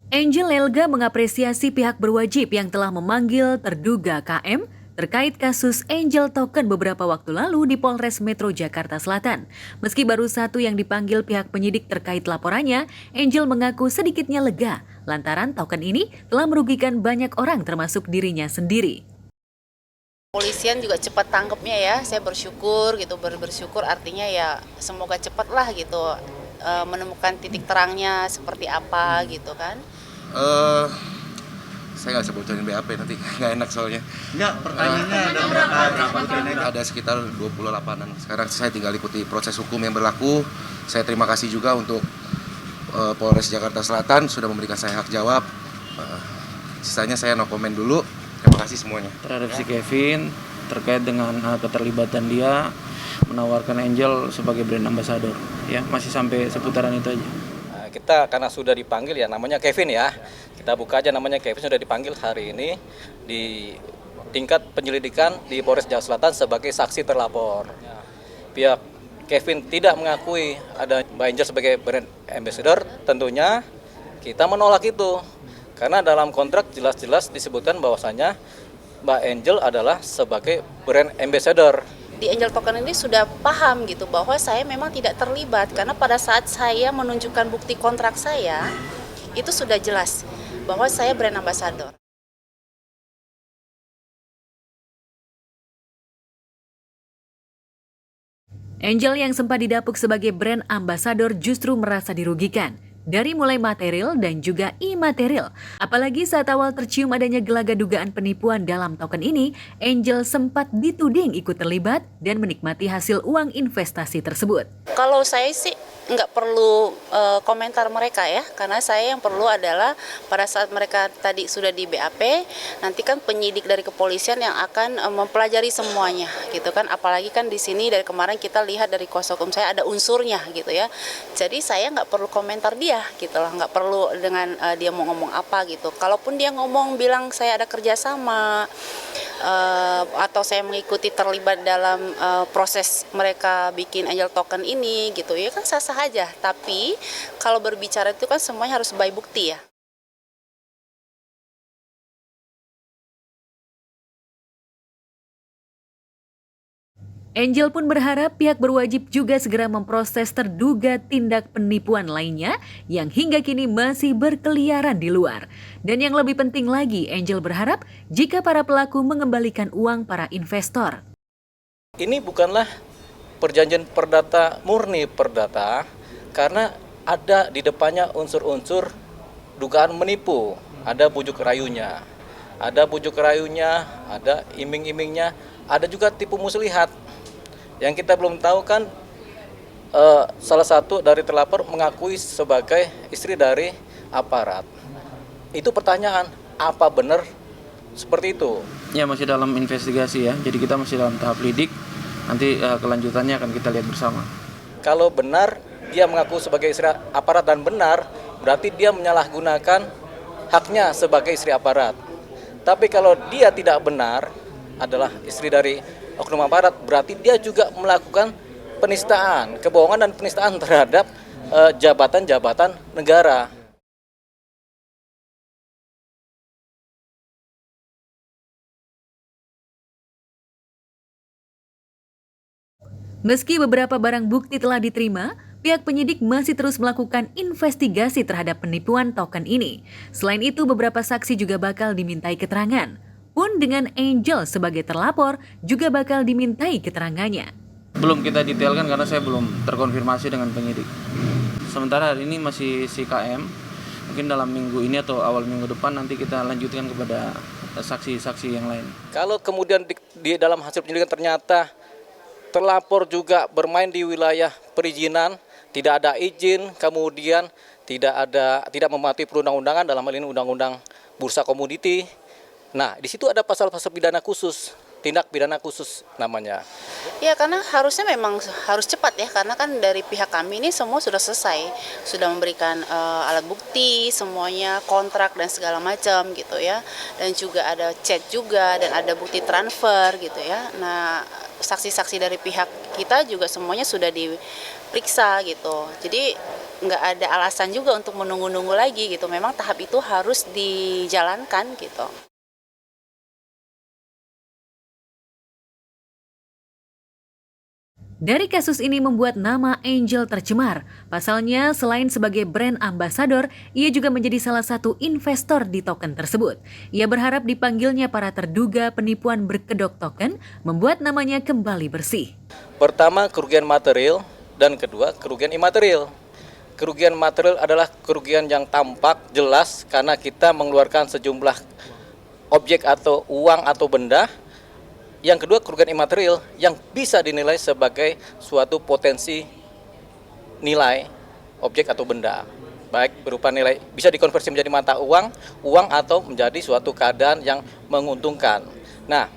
Angel Elga mengapresiasi pihak berwajib yang telah memanggil terduga KM terkait kasus Angel Token beberapa waktu lalu di Polres Metro Jakarta Selatan. Meski baru satu yang dipanggil pihak penyidik terkait laporannya, Angel mengaku sedikitnya lega lantaran token ini telah merugikan banyak orang termasuk dirinya sendiri. Polisian juga cepat tangkapnya ya, saya bersyukur gitu, bersyukur artinya ya semoga cepat lah gitu menemukan titik terangnya seperti apa gitu kan. Saya nggak bisa bocorin BAP nanti, nggak enak soalnya. Enggak, pertanyaannya ada berapa? Ada sekitar 28-an. Sekarang saya tinggal ikuti proses hukum yang berlaku. Saya terima kasih juga untuk Polres Jakarta Selatan sudah memberikan saya hak jawab. Sisanya saya no komen dulu. Terima kasih semuanya. Terhadap si Kevin terkait dengan keterlibatan dia menawarkan Angel sebagai brand ambassador, ya masih sampai seputaran itu aja. Kita karena sudah dipanggil ya, namanya Kevin ya, kita buka aja namanya Kevin, sudah dipanggil hari ini di tingkat penyelidikan di Polres Jakarta Selatan sebagai saksi terlapor. Pihak Kevin tidak mengakui ada Mbak Angel sebagai brand ambassador, tentunya kita menolak itu. Karena dalam kontrak jelas-jelas disebutkan bahwasanya Mbak Angel adalah sebagai brand ambassador. Di Angel Token ini sudah paham gitu bahwa saya memang tidak terlibat karena pada saat saya menunjukkan bukti kontrak saya itu sudah jelas bahwa saya brand ambassador. Angel yang sempat didapuk sebagai brand ambassador justru merasa dirugikan. Dari mulai material dan juga imaterial. Apalagi saat awal tercium adanya gelagat dugaan penipuan dalam token ini, Angel sempat dituding ikut terlibat dan menikmati hasil uang investasi tersebut. Kalau saya sih nggak perlu komentar mereka ya, karena saya yang perlu adalah pada saat mereka tadi sudah di BAP, nanti kan penyidik dari kepolisian yang akan mempelajari semuanya gitu kan, apalagi kan di sini dari kemarin kita lihat dari kuasa hukum saya ada unsurnya gitu ya, jadi saya nggak perlu komentar dia gitu lah, nggak perlu dengan dia mau ngomong apa gitu, kalaupun dia ngomong bilang saya ada kerjasama atau saya mengikuti terlibat dalam proses mereka bikin Angel Token ini gitu ya kan sah-sah aja, tapi kalau berbicara itu kan semuanya harus by bukti ya. Angel pun berharap pihak berwajib juga segera memproses terduga tindak penipuan lainnya yang hingga kini masih berkeliaran di luar. Dan yang lebih penting lagi, Angel berharap jika para pelaku mengembalikan uang para investor. Ini bukanlah perjanjian perdata murni perdata karena ada di depannya unsur-unsur dugaan menipu, ada bujuk rayunya. Ada bujuk rayunya, ada iming-imingnya, ada juga tipu muslihat. Yang kita belum tahu kan salah satu dari terlapor mengakui sebagai istri dari aparat. Itu pertanyaan, apa benar seperti itu? Ya masih dalam investigasi ya, jadi kita masih dalam tahap lidik. Nanti kelanjutannya akan kita lihat bersama. Kalau benar dia mengaku sebagai istri aparat dan benar, berarti dia menyalahgunakan haknya sebagai istri aparat. Tapi kalau dia tidak benar adalah istri dari oknum aparat, berarti dia juga melakukan penistaan, kebohongan dan penistaan terhadap jabatan-jabatan negara. Meski beberapa barang bukti telah diterima, pihak penyidik masih terus melakukan investigasi terhadap penipuan token ini. Selain itu, beberapa saksi juga bakal dimintai keterangan. Pun dengan Angel sebagai terlapor juga bakal dimintai keterangannya. Belum kita detailkan karena saya belum terkonfirmasi dengan penyidik. Sementara hari ini masih si KM. Mungkin dalam minggu ini atau awal minggu depan nanti kita lanjutkan kepada saksi-saksi yang lain. Kalau kemudian di dalam hasil penyelidikan ternyata terlapor juga bermain di wilayah perizinan, tidak ada izin, kemudian tidak mematuhi perundang-undangan, dalam hal ini undang-undang bursa komoditi. Nah, di situ ada pasal-pasal pidana khusus, tindak pidana khusus namanya. Ya karena harusnya memang harus cepat ya, karena kan dari pihak kami ini semua sudah selesai, sudah memberikan alat bukti, semuanya kontrak dan segala macam gitu ya, dan juga ada chat juga dan ada bukti transfer gitu ya. Nah saksi-saksi dari pihak kita juga semuanya sudah diperiksa gitu. Jadi nggak ada alasan juga untuk menunggu-nunggu lagi gitu. Memang tahap itu harus dijalankan gitu. Dari kasus ini membuat nama Angel tercemar. Pasalnya, selain sebagai brand ambassador, ia juga menjadi salah satu investor di token tersebut. Ia berharap dipanggilnya para terduga penipuan berkedok token membuat namanya kembali bersih. Pertama, kerugian material, dan kedua, kerugian imaterial. Kerugian material adalah kerugian yang tampak, jelas, karena kita mengeluarkan sejumlah objek atau uang atau benda. Yang kedua, kerugian imaterial yang bisa dinilai sebagai suatu potensi nilai objek atau benda. Baik berupa nilai, bisa dikonversi menjadi mata uang atau menjadi suatu keadaan yang menguntungkan. Nah,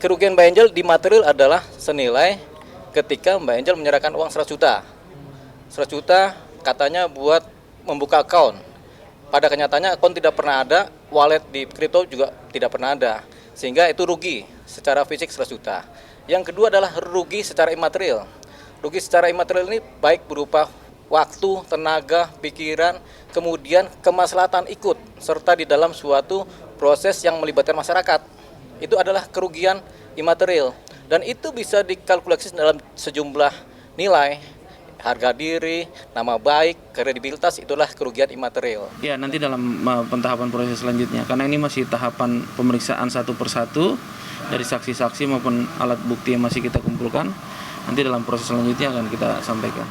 kerugian Mbak Angel di material adalah senilai ketika Mbak Angel menyerahkan uang 100 juta. 100 juta katanya buat membuka account. Pada kenyataannya account tidak pernah ada, wallet di kripto juga tidak pernah ada. Sehingga itu rugi secara fisik 100 juta. Yang kedua adalah rugi secara imaterial. Rugi secara imaterial ini baik berupa waktu, tenaga, pikiran, kemudian kemaslahatan ikut, serta di dalam suatu proses yang melibatkan masyarakat. Itu adalah kerugian imaterial. Dan itu bisa dikalkulasi dalam sejumlah nilai. Harga diri, nama baik, kredibilitas, itulah kerugian imaterial. Ya, nanti dalam pentahapan proses selanjutnya, karena ini masih tahapan pemeriksaan satu persatu dari saksi-saksi maupun alat bukti yang masih kita kumpulkan. Nanti dalam proses selanjutnya akan kita sampaikan.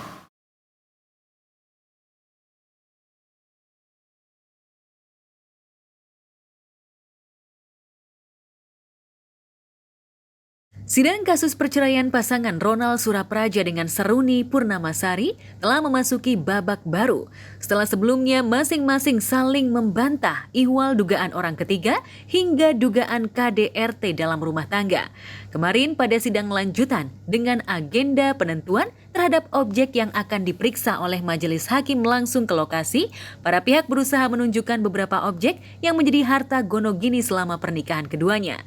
Sidang kasus perceraian pasangan Ronald Surapraja dengan Seruni Purnamasari telah memasuki babak baru. Setelah sebelumnya masing-masing saling membantah ihwal dugaan orang ketiga hingga dugaan KDRT dalam rumah tangga. Kemarin pada sidang lanjutan dengan agenda penentuan terhadap objek yang akan diperiksa oleh majelis hakim langsung ke lokasi, para pihak berusaha menunjukkan beberapa objek yang menjadi harta gonogini selama pernikahan keduanya.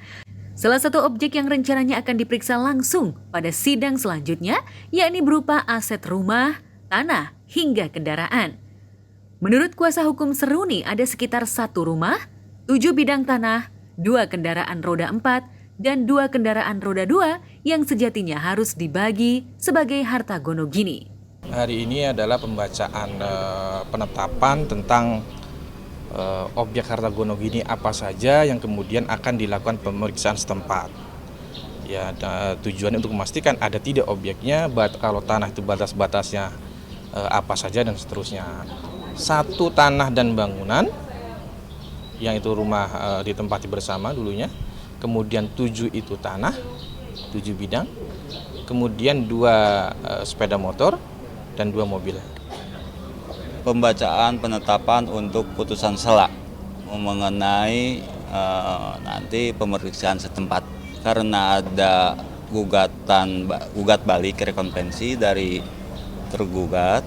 Salah satu objek yang rencananya akan diperiksa langsung pada sidang selanjutnya, yakni berupa aset rumah, tanah, hingga kendaraan. Menurut kuasa hukum Seruni, ada sekitar 1 rumah, 7 bidang tanah, 2 kendaraan roda 4, dan 2 kendaraan roda 2 yang sejatinya harus dibagi sebagai harta gonogini. Hari ini adalah pembacaan penetapan tentang objek harta gonogini apa saja yang kemudian akan dilakukan pemeriksaan setempat. Ya, tujuannya untuk memastikan ada tidak objeknya, kalau tanah itu batas-batasnya apa saja dan seterusnya. 1 tanah dan bangunan, yang itu rumah ditempati bersama dulunya. Kemudian 7 itu tanah, 7 bidang. Kemudian 2 sepeda motor dan 2 mobil. Pembacaan penetapan untuk putusan sela mengenai nanti pemeriksaan setempat karena ada gugat balik rekonvensi dari tergugat,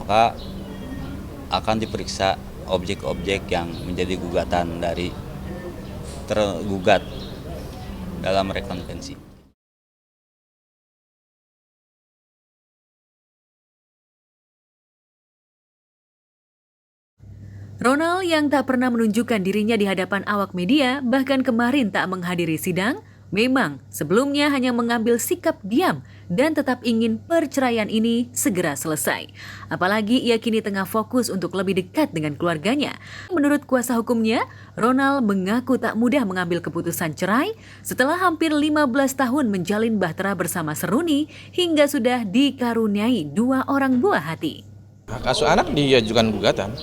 maka akan diperiksa objek-objek yang menjadi gugatan dari tergugat dalam rekonvensi. Ronald yang tak pernah menunjukkan dirinya di hadapan awak media, bahkan kemarin tak menghadiri sidang, memang sebelumnya hanya mengambil sikap diam dan tetap ingin perceraian ini segera selesai. Apalagi ia kini tengah fokus untuk lebih dekat dengan keluarganya. Menurut kuasa hukumnya, Ronald mengaku tak mudah mengambil keputusan cerai setelah hampir 15 tahun menjalin bahtera bersama Seruni hingga sudah dikaruniai 2 orang buah hati. Hak asuh anak diajukan gugatan,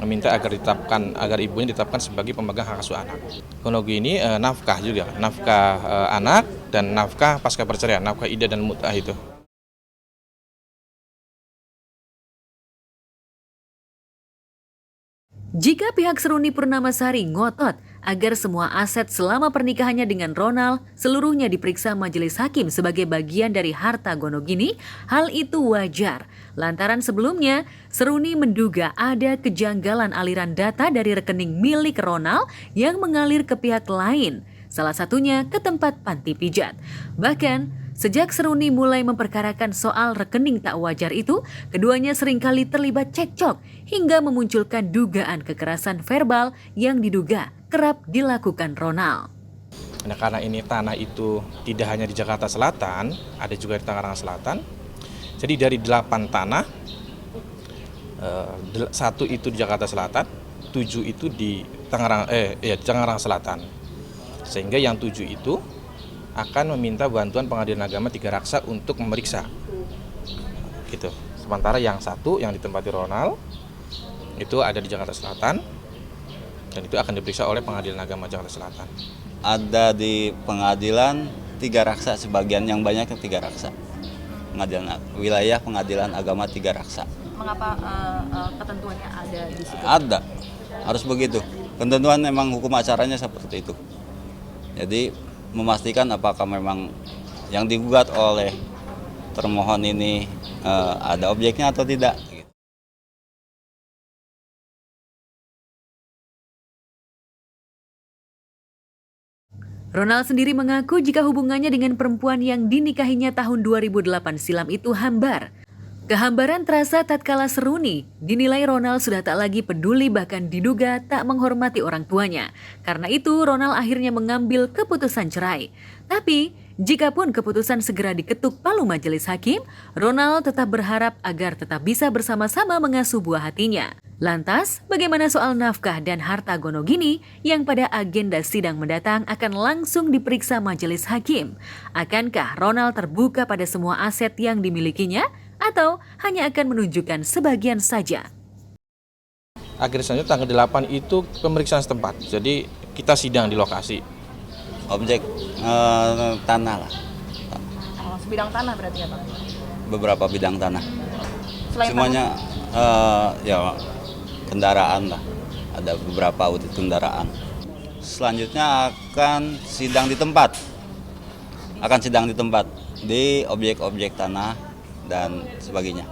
meminta agar ibunya ditetapkan sebagai pemegang hak asuh anak. Gonogini nafkah juga, nafkah anak dan nafkah pasca perceraian, nafkah iddah dan mut'ah itu. Jika pihak Seruni Purnamasari ngotot agar semua aset selama pernikahannya dengan Ronald seluruhnya diperiksa majelis hakim sebagai bagian dari harta gonogini, hal itu wajar. Lantaran sebelumnya, Seruni menduga ada kejanggalan aliran data dari rekening milik Ronald yang mengalir ke pihak lain. salah satunya ke tempat panti pijat. Bahkan, sejak Seruni mulai memperkarakan soal rekening tak wajar itu, keduanya seringkali terlibat cekcok hingga memunculkan dugaan kekerasan verbal yang diduga kerap dilakukan Ronald. Nah, karena ini tanah itu tidak hanya di Jakarta Selatan, ada juga di Tangerang Selatan. Jadi dari 8 tanah, 1 itu di Jakarta Selatan, 7 itu di Tangerang Selatan. Sehingga yang 7 itu akan meminta bantuan Pengadilan Agama Tiga Raksa untuk memeriksa. Gitu. Sementara yang 1 yang ditempati Ronald itu ada di Jakarta Selatan dan itu akan diperiksa oleh Pengadilan Agama Jakarta Selatan. Ada di Pengadilan Tiga Raksa, sebagian yang banyak Tiga Raksa. Wilayah Pengadilan Agama Tiga Raksa. Mengapa ketentuannya ada di situ? Ada, harus begitu. Ketentuan memang hukum acaranya seperti itu. Jadi memastikan apakah memang yang digugat oleh termohon ini ada objeknya atau tidak. Ronald sendiri mengaku jika hubungannya dengan perempuan yang dinikahinya tahun 2008 silam itu hambar. Kehambaran terasa tatkala Seruni dinilai Ronald sudah tak lagi peduli, bahkan diduga tak menghormati orang tuanya. Karena itu Ronald akhirnya mengambil keputusan cerai. Tapi jikapun keputusan segera diketuk palu majelis hakim, Ronald tetap berharap agar tetap bisa bersama-sama mengasuh buah hatinya. Lantas, bagaimana soal nafkah dan harta Gonogini yang pada agenda sidang mendatang akan langsung diperiksa majelis hakim? Akankah Ronald terbuka pada semua aset yang dimilikinya? Atau hanya akan menunjukkan sebagian saja? Akhir selanjutnya tanggal 8 itu pemeriksaan setempat. Jadi kita sidang di lokasi. Objek tanah lah. Sebidang tanah berarti ya Pak? Beberapa bidang tanah. Selain semuanya ya kendaraan lah. Ada beberapa unit kendaraan. Selanjutnya akan sidang di tempat. Akan sidang di tempat di objek-objek tanah dan sebagainya.